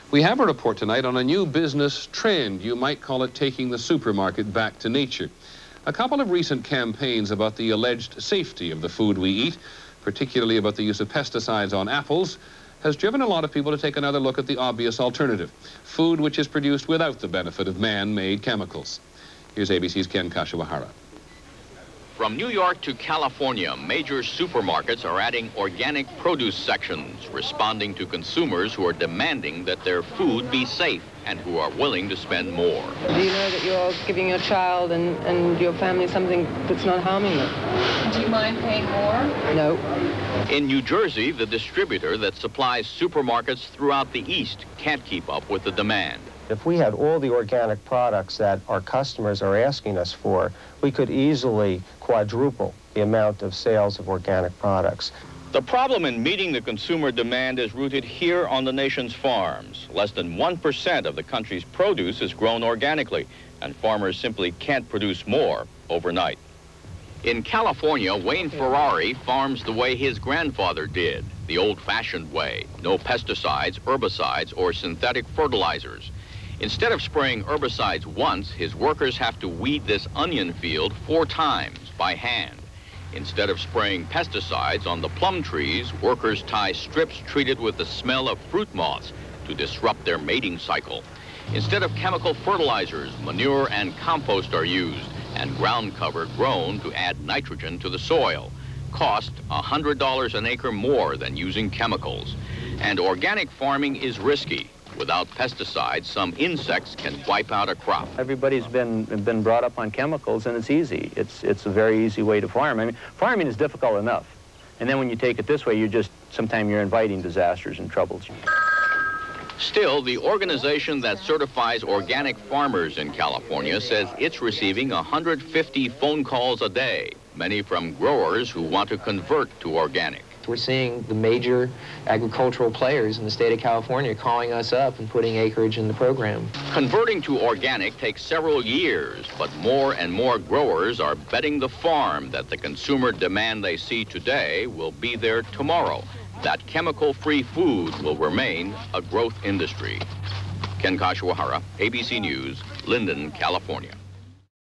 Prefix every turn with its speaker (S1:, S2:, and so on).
S1: We have a report tonight on a new business trend. You might call it taking the supermarket back to nature. A couple of recent campaigns about the alleged safety of the food we eat, particularly about the use of pesticides on apples, has driven a lot of people to take another look at the obvious alternative, food which is produced without the benefit of man-made chemicals. Here's ABC's Ken Kashiwahara.
S2: From New York to California, major supermarkets are adding organic produce sections, responding to consumers who are demanding that their food be safe and who are willing to spend more.
S3: Do you know that you're giving your child and your family something that's not harming them?
S4: Do you mind paying more?
S3: No.
S2: In New Jersey, the distributor that supplies supermarkets throughout the East can't keep up with the demand.
S5: If we had all the organic products that our customers are asking us for, we could easily quadruple the amount of sales of organic products.
S2: The problem in meeting the consumer demand is rooted here on the nation's farms. Less than 1% of the country's produce is grown organically, and farmers simply can't produce more overnight. In California, Wayne Ferrari farms the way his grandfather did, the old-fashioned way. No pesticides, herbicides, or synthetic fertilizers. Instead of spraying herbicides once, his workers have to weed this onion field 4 times by hand. Instead of spraying pesticides on the plum trees, workers tie strips treated with the smell of fruit moths to disrupt their mating cycle. Instead of chemical fertilizers, manure and compost are used, and ground cover grown to add nitrogen to the soil. Cost $100 an acre more than using chemicals. And organic farming is risky. Without pesticides, some insects can wipe out a crop.
S6: Everybody's been brought up on chemicals, and it's easy. It's a very easy way to farm. I mean, farming is difficult enough. And then when you take it this way, sometimes you're inviting disasters and troubles.
S2: Still, the organization that certifies organic farmers in California says it's receiving 150 phone calls a day, many from growers who want to convert to organic.
S7: We're seeing the major agricultural players in the state of California calling us up and putting acreage in the program.
S2: Converting to organic takes several years, but more and more growers are betting the farm that the consumer demand they see today will be there tomorrow, that chemical-free food will remain a growth industry. Ken Kashiwahara, ABC News, Linden, California.